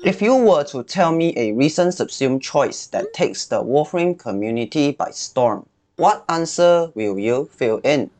If you were to tell me a recent subsume choice that takes the warframe community by storm, what answer will you fill in?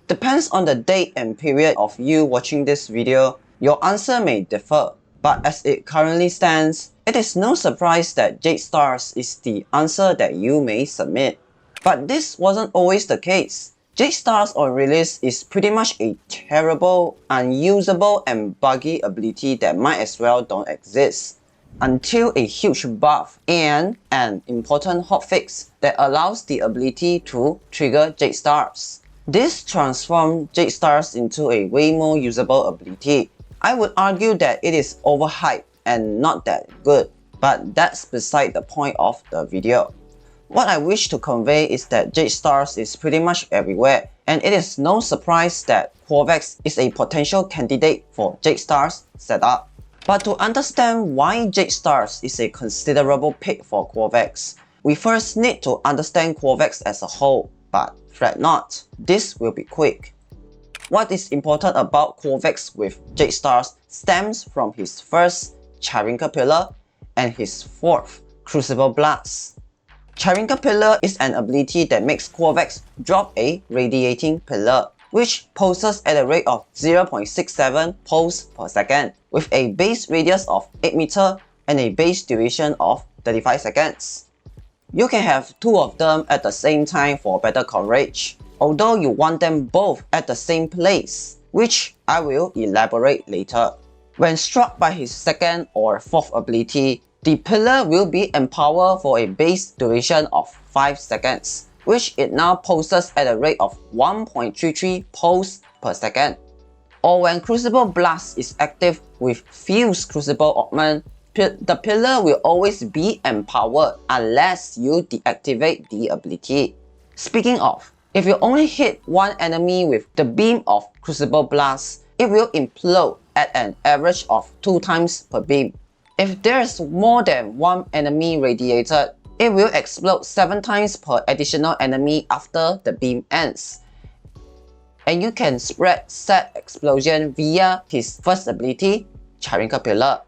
Depends on the date and period of you watching this video, your answer may differ, but as it currently stands, it is no surprise that Jade Stars is the answer that you may submit. But this wasn't always the case. Jade Stars on release is pretty much a terrible, unusable and buggy ability that might as well don't exist. Until a huge buff and an important hotfix that allows the ability to trigger Jade Stars. This transformed Jade Stars into a way more usable ability. I would argue that it is overhyped and not that good, but that's beside the point of the video. What I wish to convey is that Jade Stars is pretty much everywhere, and it is no surprise that Qorvex is a potential candidate for Jade Stars setup. But to understand why Jade Stars is a considerable pick for Qorvex, we first need to understand Qorvex as a whole, but fret not, this will be quick. What is important about Qorvex with Jade Stars stems from his first Charinga Pillar and his fourth Crucible Blast. Charinga Pillar is an ability that makes Qorvex drop a radiating pillar, which pulses at a rate of 0.67 pulse per second, with a base radius of 8 meters and a base duration of 35 seconds. You can have two of them at the same time for better coverage, although you want them both at the same place, which I will elaborate later. When struck by his second or fourth ability, the pillar will be empowered for a base duration of 5 seconds, which it now pulses at a rate of 1.33 pulse per second. Or when Crucible Blast is active with Fuse Crucible Augment, the pillar will always be empowered unless you deactivate the ability. Speaking of, if you only hit one enemy with the beam of Crucible Blast, it will implode at an average of 2 times per beam. If there is more than one enemy radiated, it will explode 7 times per additional enemy after the beam ends. And you can spread said explosion via his first ability, Charinga Pillar.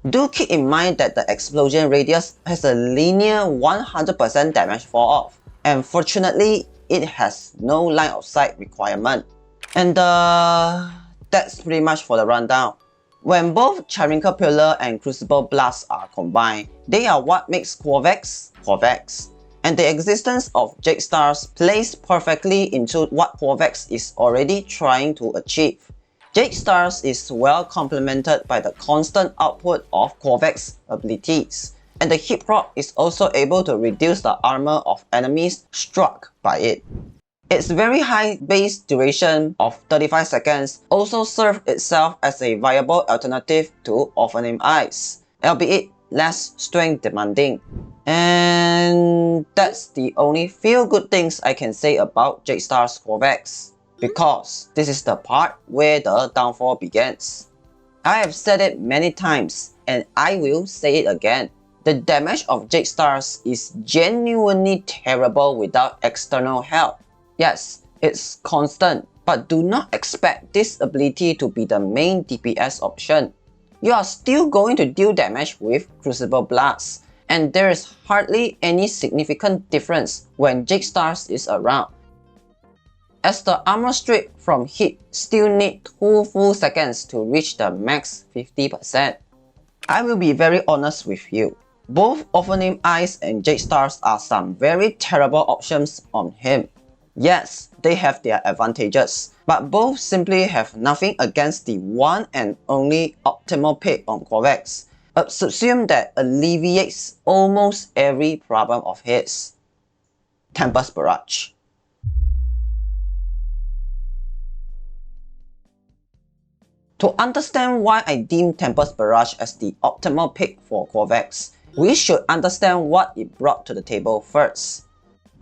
Do keep in mind that the explosion radius has a linear 100% damage fall off, and fortunately it has no line of sight requirement. And that's pretty much for the rundown. When both Charinga Pillar and Crucible Blast are combined, they are what makes Qorvex Qorvex. And the existence of Jade Stars plays perfectly into what Qorvex is already trying to achieve. Jade Stars is well complemented by the constant output of Qorvex abilities, and the hit proc is also able to reduce the armor of enemies struck by it. Its very high base duration of 35 seconds also serves itself as a viable alternative to Warframe Ice, albeit less strength demanding. And that's the only few good things I can say about Jade Stars Qorvex, because this is the part where the downfall begins. I have said it many times and I will say it again. The damage of Jade Stars is genuinely terrible without external help. Yes, it's constant, but do not expect this ability to be the main DPS option. You are still going to deal damage with Crucible Blast, and there is hardly any significant difference when Jade Stars is around, as the armor strip from hit still need 2 full seconds to reach the max 50%. I will be very honest with you. Both Warframe Ice and Jade Stars are some very terrible options on him. Yes, they have their advantages, but both simply have nothing against the one and only optimal pick on Qorvex, a subsume that alleviates almost every problem of his. Tempest Barrage. To understand why I deem Tempest Barrage as the optimal pick for Qorvex, we should understand what it brought to the table first.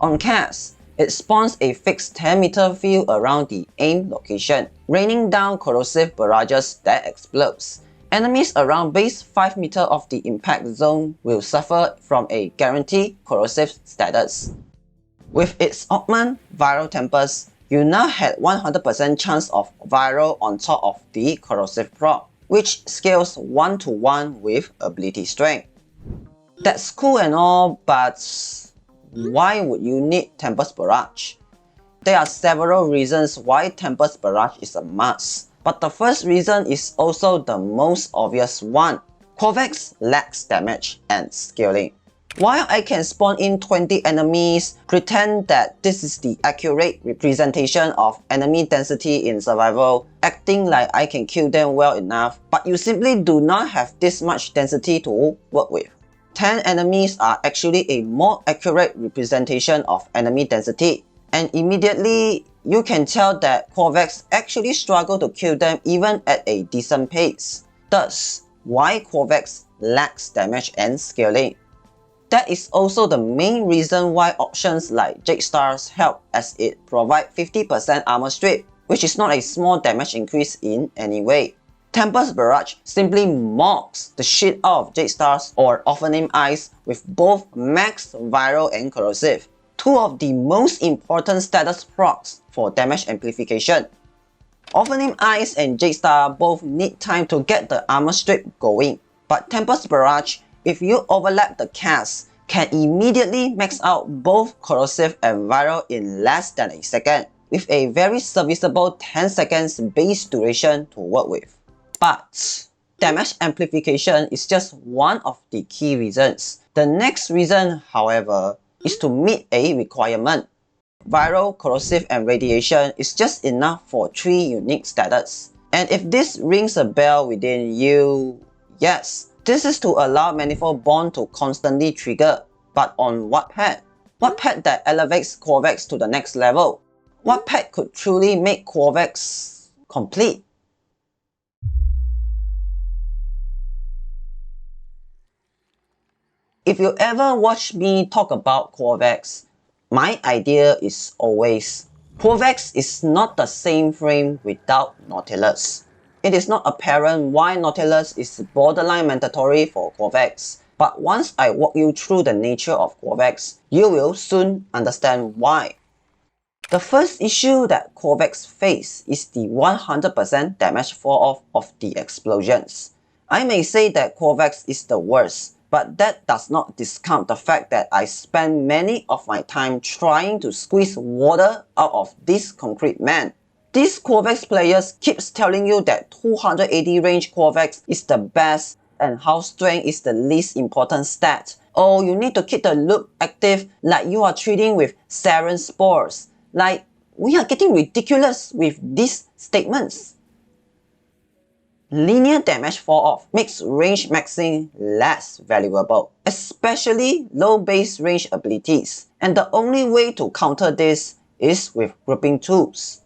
On cast, it spawns a fixed 10-meter field around the aim location, raining down corrosive barrages that explodes. Enemies around base 5 meters of the impact zone will suffer from a guaranteed corrosive status. With its augment, Viral Tempest, you now had 100% chance of Viral on top of the corrosive proc. which scales 1-to-1 with ability strength. That's cool and all, but why would you need Tempest Barrage? There are several reasons why Tempest Barrage is a must, but the first reason is also the most obvious one. Qorvex lacks damage and scaling. While I can spawn in 20 enemies, pretend that this is the accurate representation of enemy density in survival, acting like I can kill them well enough, but you simply do not have this much density to work with. 10 enemies are actually a more accurate representation of enemy density, and immediately you can tell that Qorvex actually struggle to kill them even at a decent pace. Thus, why Qorvex lacks damage and scaling. That is also the main reason why options like Jade Stars help, as it provides 50% armor strip, which is not a small damage increase in any way. Tempest Barrage simply mocks the shit out of Jade Stars or Warframe Eyes with both max, viral and corrosive, two of the most important status procs for damage amplification. Warframe Eyes and Jade Star both need time to get the armor strip going, but Tempest Barrage, if you overlap the cast, can immediately max out both corrosive and viral in less than a second, with a very serviceable 10 seconds base duration to work with. But damage amplification is just one of the key reasons. The next reason, however, is to meet a requirement. Viral, corrosive and radiation is just enough for 3 unique status. And if this rings a bell within you, yes, this is to allow Manifold Bond to constantly trigger. But on what pet? What pet that elevates Qorvex to the next level? What pet could truly make Qorvex complete? If you ever watch me talk about Qorvex, my idea is always, Qorvex is not the same frame without Nautilus. It is not apparent why Nautilus is borderline mandatory for Qorvex, but once I walk you through the nature of Qorvex, you will soon understand why. The first issue that Qorvex face is the 100% damage fall-off of the explosions. I may say that Qorvex is the worst, but that does not discount the fact that I spend many of my time trying to squeeze water out of this concrete man. These Qorvex players keeps telling you that 280 range Qorvex is the best and how strength is the least important stat. Oh, you need to keep the loop active like you are treating with sarin spores. Like, we are getting ridiculous with these statements. Linear damage fall-off makes range maxing less valuable, especially low base range abilities, and the only way to counter this is with grouping tools.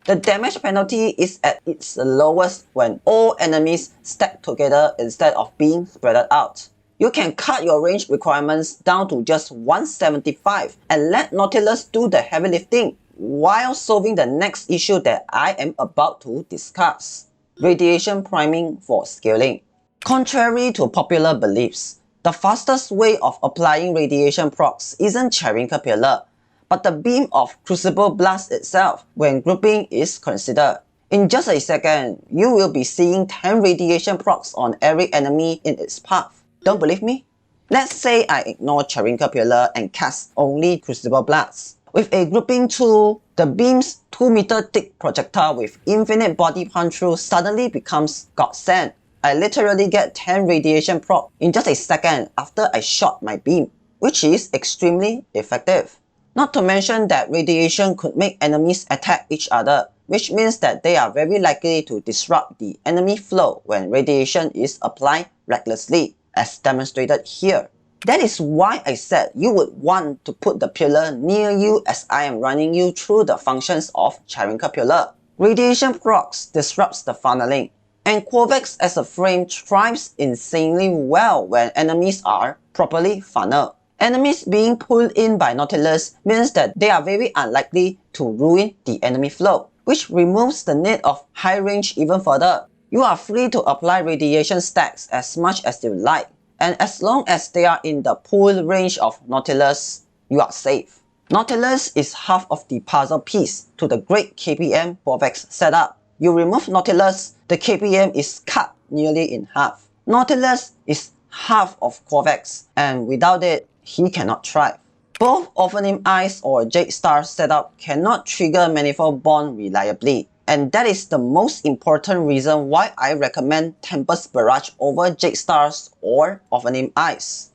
The damage penalty is at its lowest when all enemies stack together instead of being spread out. You can cut your range requirements down to just 175 and let Nautilus do the heavy lifting while solving the next issue that I am about to discuss. Radiation priming for scaling. Contrary to popular beliefs, the fastest way of applying radiation procs isn't Charinka Pillar, but the beam of Crucible Blast itself when grouping is considered. In just a second, you will be seeing 10 radiation procs on every enemy in its path. Don't believe me? Let's say I ignore Charinka Pillar and cast only Crucible Blast. With a grouping tool, the beam's 2-meter thick projectile with infinite body punch through suddenly becomes godsend. I literally get 10 radiation proc in just a second after I shot my beam, which is extremely effective. Not to mention that radiation could make enemies attack each other, which means that they are very likely to disrupt the enemy flow when radiation is applied recklessly, as demonstrated here. That is why I said you would want to put the pillar near you as I am running you through the functions of Charinka Pillar. Radiation procs disrupts the funneling, and Qorvex as a frame thrives insanely well when enemies are properly funneled. Enemies being pulled in by Nautilus means that they are very unlikely to ruin the enemy flow, which removes the need of high range even further. You are free to apply radiation stacks as much as you like, and as long as they are in the pull range of Nautilus, you are safe. Nautilus is half of the puzzle piece to the great KPM Qorvex setup. you remove Nautilus, the KPM is cut nearly in half. Nautilus is half of Qorvex, and without it, he cannot thrive. Both Orphanum Eyes or Jade Stars setup cannot trigger Manifold Bond reliably, and that is the most important reason why I recommend Tempest Barrage over Jade Stars or Orphanum Eyes.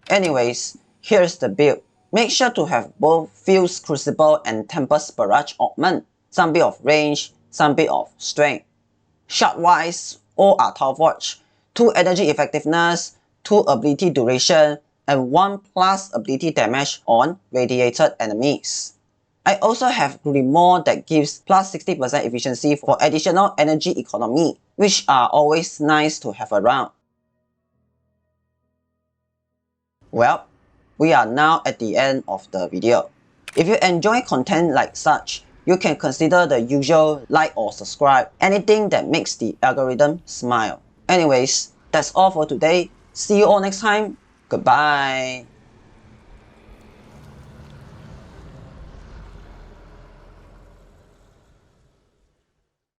Anyways, here's the build. Make sure to have both Fuse Crucible and Tempest Barrage augment, some bit of range, some bit of strength. Shard-wise, all are Tau Forge, 2 energy effectiveness, 2 ability duration, and 1 plus ability damage on radiated enemies. I also have Grimoire that gives plus 60% efficiency for additional energy economy, which are always nice to have around. Well, we are now at the end of the video. If you enjoy content like such, you can consider the usual like or subscribe, anything that makes the algorithm smile. Anyways, that's all for today. See you all next time. Goodbye.